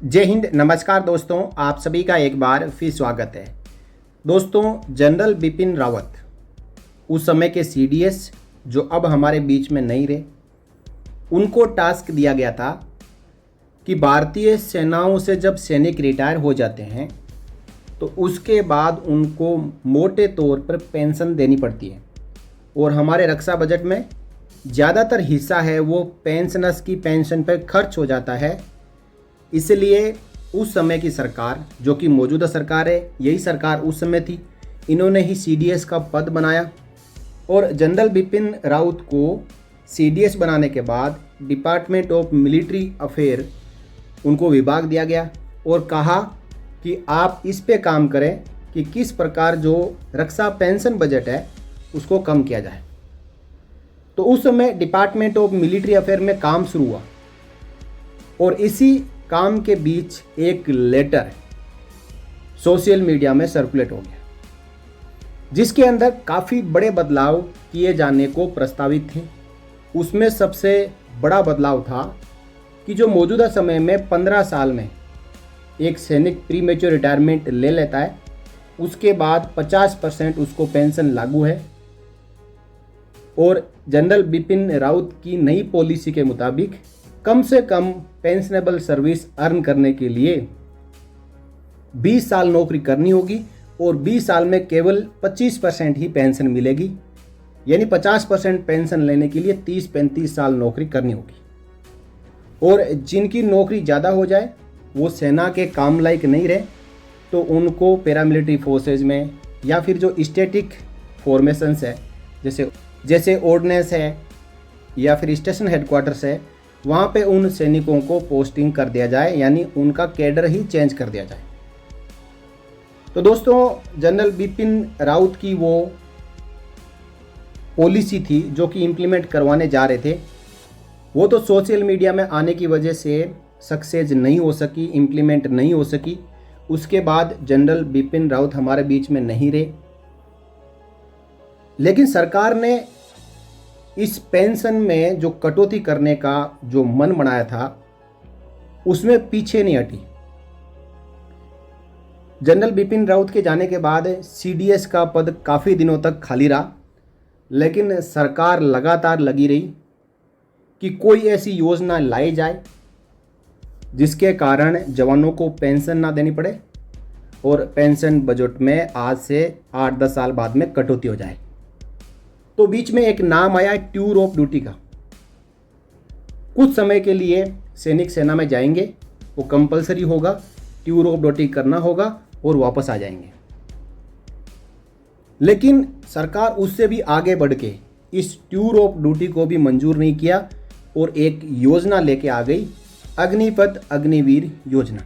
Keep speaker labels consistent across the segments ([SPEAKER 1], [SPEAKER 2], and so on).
[SPEAKER 1] जय हिंद, नमस्कार दोस्तों। आप सभी का एक बार फिर स्वागत है। दोस्तों, जनरल बिपिन रावत उस समय के सीडीएस जो अब हमारे बीच में नहीं रहे, उनको टास्क दिया गया था कि भारतीय सेनाओं से जब सैनिक रिटायर हो जाते हैं तो उसके बाद उनको मोटे तौर पर पेंशन देनी पड़ती है और हमारे रक्षा बजट में ज़्यादातर हिस्सा है वो पेंशनर्स की पेंशन पर खर्च हो जाता है। इसलिए उस समय की सरकार, जो कि मौजूदा सरकार है, यही सरकार उस समय थी, इन्होंने ही सीडीएस का पद बनाया और जनरल बिपिन रावत को सीडीएस बनाने के बाद डिपार्टमेंट ऑफ मिलिट्री अफेयर उनको विभाग दिया गया और कहा कि आप इस पे काम करें कि किस प्रकार जो रक्षा पेंशन बजट है उसको कम किया जाए। तो उस समय डिपार्टमेंट ऑफ मिलिट्री अफेयर में काम शुरू हुआ और इसी काम के बीच एक लेटर सोशल मीडिया में सर्कुलेट हो गया जिसके अंदर काफ़ी बड़े बदलाव किए जाने को प्रस्तावित थे। उसमें सबसे बड़ा बदलाव था कि जो मौजूदा समय में 15 साल में एक सैनिक प्री मैच्योर रिटायरमेंट ले लेता है, उसके बाद 50% उसको पेंशन लागू है और जनरल बिपिन रावत की नई पॉलिसी के मुताबिक कम से कम पेंशनेबल सर्विस अर्न करने के लिए 20 साल नौकरी करनी होगी और 20 साल में केवल 25% ही पेंशन मिलेगी, यानी 50% पेंशन लेने के लिए 30-35 साल नौकरी करनी होगी। और जिनकी नौकरी ज़्यादा हो जाए, वो सेना के काम लायक नहीं रहे, तो उनको पैरामिलिट्री फोर्सेज में या फिर जो स्टैटिक फॉर्मेशंस है जैसे ऑर्डिनेंस है या फिर स्टेशन हेडक्वार्टर्स है, वहाँ पे उन सैनिकों को पोस्टिंग कर दिया जाए, यानी उनका कैडर ही चेंज कर दिया जाए। तो दोस्तों, जनरल बिपिन रावत की वो पॉलिसी थी जो कि इम्प्लीमेंट करवाने जा रहे थे, वो तो सोशल मीडिया में आने की वजह से सक्सेस नहीं हो सकी, इम्प्लीमेंट नहीं हो सकी। उसके बाद जनरल बिपिन रावत हमारे बीच में नहीं रहे, लेकिन सरकार ने इस पेंशन में जो कटौती करने का जो मन बनाया था उसमें पीछे नहीं हटी। जनरल बिपिन रावत के जाने के बाद सीडीएस का पद काफ़ी दिनों तक खाली रहा, लेकिन सरकार लगातार लगी रही कि कोई ऐसी योजना लाई जाए जिसके कारण जवानों को पेंशन ना देनी पड़े और पेंशन बजट में आज से 8-10 साल बाद में कटौती हो जाए। तो बीच में एक नाम आया टूर ऑफ ड्यूटी का। कुछ समय के लिए सैनिक सेना में जाएंगे, वो कंपलसरी होगा, टूर ऑफ ड्यूटी करना होगा और वापस आ जाएंगे। लेकिन सरकार उससे भी आगे बढ़ के इस टूर ऑफ ड्यूटी को भी मंजूर नहीं किया और एक योजना लेके आ गई, अग्निपथ अग्निवीर योजना।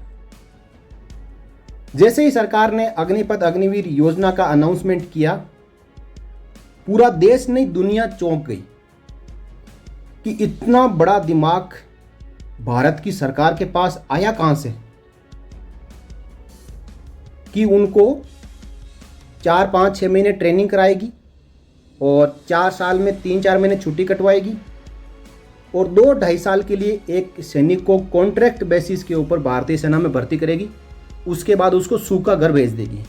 [SPEAKER 1] जैसे ही सरकार ने अग्निपथ अग्निवीर योजना का अनाउंसमेंट किया, पूरा देश नहीं दुनिया चौंक गई कि इतना बड़ा दिमाग भारत की सरकार के पास आया कहां से कि उनको 4-5-6 महीने ट्रेनिंग कराएगी और 4 साल में 3-4 महीने छुट्टी कटवाएगी और 2-2.5 साल के लिए एक सैनिक को कॉन्ट्रैक्ट बेसिस के ऊपर भारतीय सेना में भर्ती करेगी, उसके बाद उसको सूखा घर भेज देगी।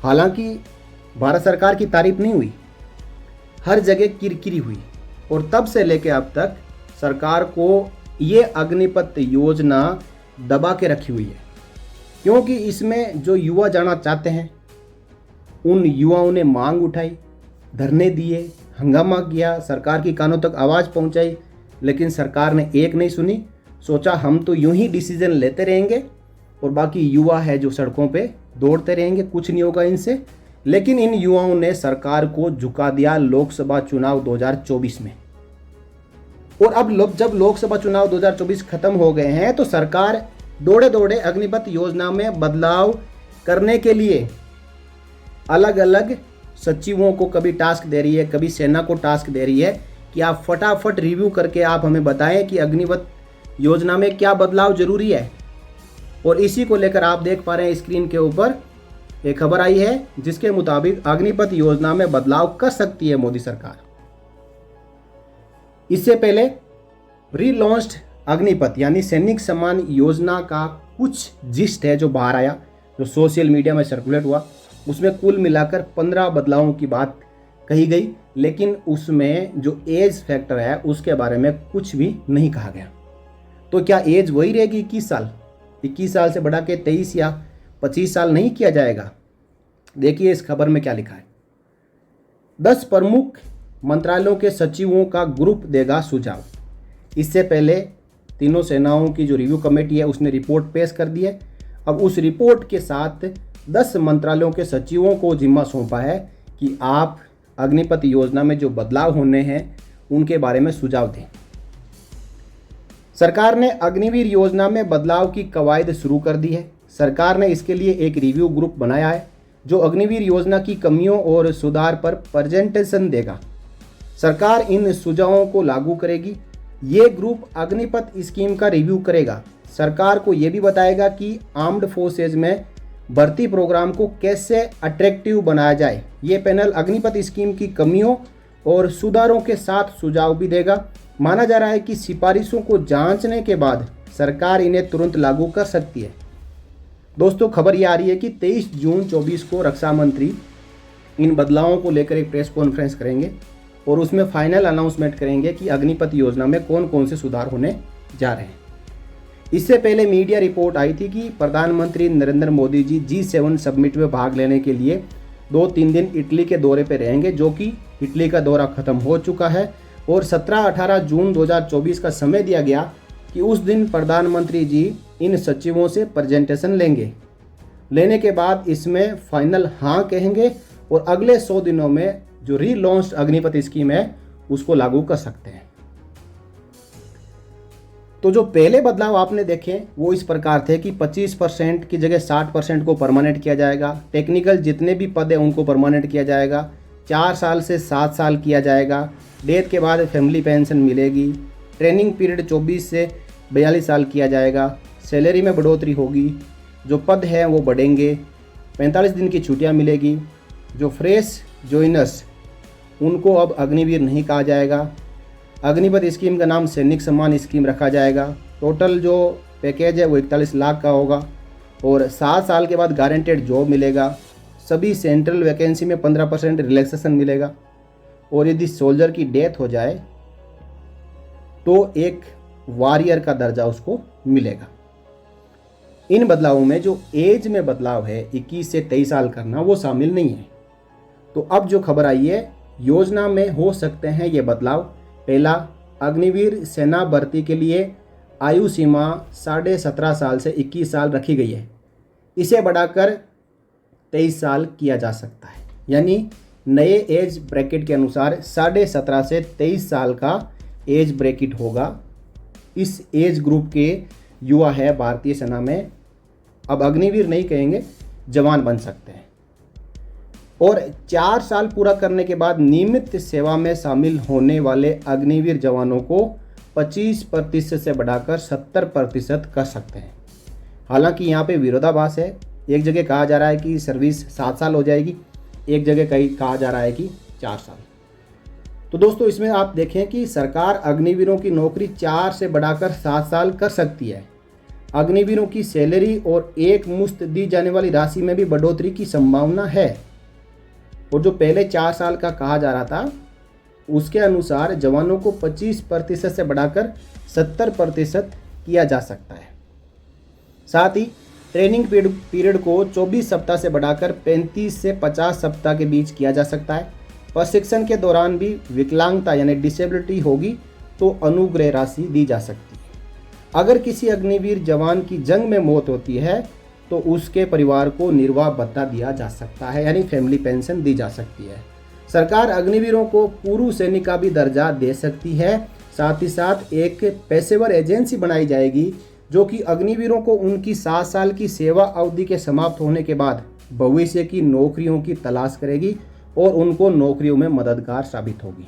[SPEAKER 1] हालांकि भारत सरकार की तारीफ नहीं हुई, हर जगह किरकिरी हुई और तब से लेकर अब तक सरकार को ये अग्निपथ योजना दबा के रखी हुई है, क्योंकि इसमें जो युवा जाना चाहते हैं उन युवाओं ने मांग उठाई, धरने दिए, हंगामा किया, सरकार की कानों तक आवाज़ पहुंचाई, लेकिन सरकार ने एक नहीं सुनी। सोचा हम तो यूं ही डिसीजन लेते रहेंगे और बाकी युवा है जो सड़कों पे दौड़ते रहेंगे, कुछ नहीं होगा इनसे। लेकिन इन युवाओं ने सरकार को झुका दिया लोकसभा चुनाव 2024 में। और अब जब लोकसभा चुनाव 2024 खत्म हो गए हैं तो सरकार दौड़े दौड़े अग्निपथ योजना में बदलाव करने के लिए अलग अलग सचिवों को कभी टास्क दे रही है, कभी सेना को टास्क दे रही है कि आप फटाफट रिव्यू करके आप हमें बताएं कि अग्निपथ योजना में क्या बदलाव जरूरी है। और इसी को लेकर आप देख पा रहे हैं स्क्रीन के ऊपर एक खबर आई है जिसके मुताबिक अग्निपथ योजना में बदलाव कर सकती है मोदी सरकार। इससे पहले रीलॉन्च्ड अग्निपथ यानी सैनिक सम्मान योजना का कुछ जिस्ट है जो बाहर आया, जो सोशल मीडिया में सर्कुलेट हुआ। उसमें कुल मिलाकर 15 बदलावों की बात कही गई, लेकिन उसमें जो एज फैक्टर है उसके बारे में कुछ भी नहीं कहा गया। तो क्या एज वही रहेगी 21 साल? 21 साल से बढ़ा के 23 या 25 साल नहीं किया जाएगा? देखिए इस खबर में क्या लिखा है। 10 प्रमुख मंत्रालयों के सचिवों का ग्रुप देगा सुझाव। इससे पहले तीनों सेनाओं की जो रिव्यू कमेटी है उसने रिपोर्ट पेश कर दी है। अब उस रिपोर्ट के साथ 10 मंत्रालयों के सचिवों को जिम्मा सौंपा है कि आप अग्निपथ योजना में जो बदलाव होने हैं उनके बारे में सुझाव दें। सरकार ने अग्निवीर योजना में बदलाव की कवायद शुरू कर दी है। सरकार ने इसके लिए एक रिव्यू ग्रुप बनाया है जो अग्निवीर योजना की कमियों और सुधार पर प्रेजेंटेशन देगा। सरकार इन सुझावों को लागू करेगी। ये ग्रुप अग्निपथ स्कीम का रिव्यू करेगा। सरकार को ये भी बताएगा कि आर्म्ड फोर्सेज में भर्ती प्रोग्राम को कैसे अट्रैक्टिव बनाया जाए। ये पैनल अग्निपथ स्कीम की कमियों और सुधारों के साथ सुझाव भी देगा। माना जा रहा है कि सिफारिशों को जांचने के बाद सरकार इन्हें तुरंत लागू कर सकती है। दोस्तों खबर ये आ रही है कि 23 जून 24 को रक्षा मंत्री इन बदलावों को लेकर एक प्रेस कॉन्फ्रेंस करेंगे और उसमें फाइनल अनाउंसमेंट करेंगे कि अग्निपथ योजना में कौन कौन से सुधार होने जा रहे हैं। इससे पहले मीडिया रिपोर्ट आई थी कि प्रधानमंत्री नरेंद्र मोदी जी G7 समिट में भाग लेने के लिए 2-3 दिन इटली के दौरे पर रहेंगे, जो कि इटली का दौरा खत्म हो चुका है और 17-18 जून 2024 का समय दिया गया कि उस दिन प्रधानमंत्री जी इन सचिवों से प्रेजेंटेशन लेने के बाद इसमें फाइनल हाँ कहेंगे और अगले 100 दिनों में जो रीलॉन्च अग्निपथ स्कीम है उसको लागू कर सकते हैं। तो जो पहले बदलाव आपने देखे वो इस प्रकार थे कि 25% की जगह 60% को परमानेंट किया जाएगा। टेक्निकल जितने भी पद हैं उनको परमानेंट किया जाएगा। 4 साल से 7 साल किया जाएगा। डेथ के बाद फैमिली पेंशन मिलेगी। ट्रेनिंग पीरियड 24 से 42 साल किया जाएगा। सैलरी में बढ़ोतरी होगी। जो पद हैं वो बढ़ेंगे। 45 दिन की छुट्टियां मिलेगी। जो फ्रेश जॉइनर्स उनको अब अग्निवीर नहीं कहा जाएगा। अग्निपथ स्कीम का नाम सैनिक सम्मान स्कीम रखा जाएगा। टोटल जो पैकेज है वो 41 लाख का होगा और 7 साल के बाद गारंटेड जॉब मिलेगा। सभी सेंट्रल वैकेंसी में 15% रिलैक्सेशन मिलेगा और यदि सोल्जर की डेथ हो जाए तो एक वॉरियर का दर्जा उसको मिलेगा। इन बदलावों में जो एज में बदलाव है 21 से 23 साल करना वो शामिल नहीं है। तो अब जो खबर आई है योजना में हो सकते हैं ये बदलाव। पहला, अग्निवीर सेना भर्ती के लिए आयु सीमा 17.5 साल से 21 साल रखी गई है। इसे बढ़ाकर 23 साल किया जा सकता है, यानी नए एज ब्रैकेट के अनुसार 17.5 से 23 साल का एज ब्रैकेट होगा। इस एज ग्रुप के युवा है भारतीय सेना में अब अग्निवीर नहीं कहेंगे, जवान बन सकते हैं। और 4 साल पूरा करने के बाद नियमित सेवा में शामिल होने वाले अग्निवीर जवानों को 25% से बढ़ाकर 70% कर सकते हैं। हालांकि यहाँ पे विरोधाभास है। एक जगह कहा जा रहा है कि सर्विस 7 साल हो जाएगी, एक जगह कहा जा रहा है कि 4 साल। तो दोस्तों इसमें आप देखें कि सरकार अग्निवीरों की नौकरी 4 से बढ़ाकर 7 साल कर सकती है। अग्निवीरों की सैलरी और एक मुश्त दी जाने वाली राशि में भी बढ़ोतरी की संभावना है। और जो पहले 4 साल का कहा जा रहा था उसके अनुसार जवानों को 25% से बढ़ाकर 70% किया जा सकता है। साथ ही ट्रेनिंग पीरियड को 24 सप्ताह से बढ़ाकर 35 से 50 सप्ताह के बीच किया जा सकता है। प्रशिक्षण के दौरान भी विकलांगता यानी डिसेबिलिटी होगी तो अनुग्रह राशि दी जा सकती है। अगर किसी अग्निवीर जवान की जंग में मौत होती है तो उसके परिवार को निर्वाह भत्ता दिया जा सकता है, यानी फैमिली पेंशन दी जा सकती है। सरकार अग्निवीरों को पूर्व सैनिक का भी दर्जा दे सकती है। साथ ही साथ एक पेशेवर एजेंसी बनाई जाएगी जो कि अग्निवीरों को उनकी 7 साल की सेवा अवधि के समाप्त होने के बाद भविष्य की नौकरियों की तलाश करेगी और उनको नौकरियों में मददगार साबित होगी।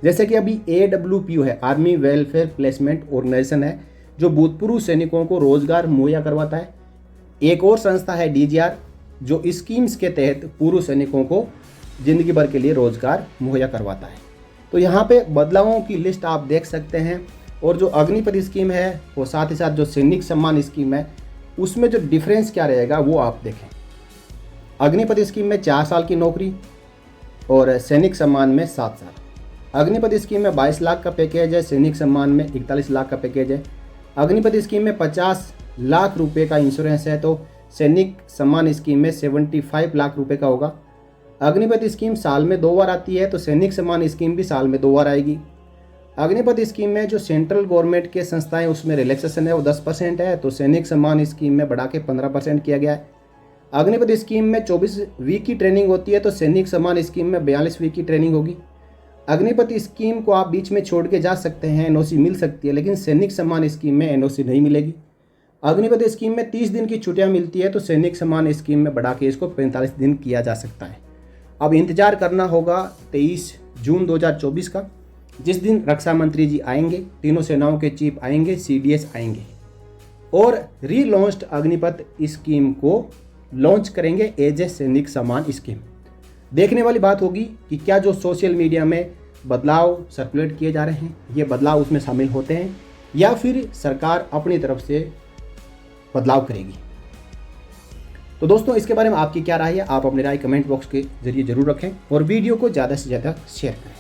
[SPEAKER 1] जैसे कि अभी AWPO है, आर्मी वेलफेयर प्लेसमेंट ऑर्गेनाइजेशन है, जो भूतपूर्व सैनिकों को रोजगार मुहैया करवाता है। एक और संस्था है DGR जो स्कीम्स के तहत पूर्व सैनिकों को जिंदगी भर के लिए रोजगार मुहैया करवाता है। तो यहाँ पे बदलावों की लिस्ट आप देख सकते हैं। और जो अग्निपथ स्कीम है और साथ ही साथ जो सैनिक सम्मान स्कीम है उसमें जो डिफरेंस क्या रहेगा वो आप देखें। अग्निपथ स्कीम में 4 साल की नौकरी और सैनिक सम्मान में 7 साल। अग्निपथ स्कीम में 22 लाख का पैकेज है, सैनिक सम्मान में 41 लाख का पैकेज है। अग्निपथ स्कीम में 50 लाख रुपए का इंश्योरेंस है तो सैनिक सम्मान स्कीम में 75 लाख रुपए का होगा। अग्निपथ स्कीम साल में 2 बार आती है तो सैनिक सम्मान स्कीम भी साल में 2 बार आएगी। अग्निपथ स्कीम में जो सेंट्रल गवर्नमेंट के संस्थाएं उसमें रिलैक्सेशन है वो 10% है तो सैनिक सम्मान स्कीम में बढ़ा के 15% किया गया है। अग्निपथ स्कीम में 24 वीक की ट्रेनिंग होती है तो सैनिक सम्मान स्कीम में 42 वीक की ट्रेनिंग होगी। अग्निपथ स्कीम को आप बीच में छोड़ के जा सकते हैं, एनओसी मिल सकती है, लेकिन सैनिक सम्मान स्कीम में एनओसी नहीं मिलेगी। अग्निपथ स्कीम में 30 दिन की छुट्टियां मिलती है तो सैनिक सम्मान स्कीम में बढ़ा के इसको 45 दिन किया जा सकता है। अब इंतजार करना होगा 23 जून 2024 का, जिस दिन रक्षा मंत्री जी आएंगे, तीनों सेनाओं के चीफ आएंगे, सीडीएस आएंगे और रीलॉन्च्ड अग्निपथ स्कीम को लॉन्च करेंगे एज ए सैनिक सम्मान स्कीम। देखने वाली बात होगी कि क्या जो सोशल मीडिया में बदलाव सर्कुलेट किए जा रहे हैं ये बदलाव उसमें शामिल होते हैं या फिर सरकार अपनी तरफ से बदलाव करेगी। तो दोस्तों इसके बारे में आपकी क्या राय है, आप अपनी राय कमेंट बॉक्स के जरिए जरूर रखें और वीडियो को ज़्यादा से ज़्यादा शेयर करें।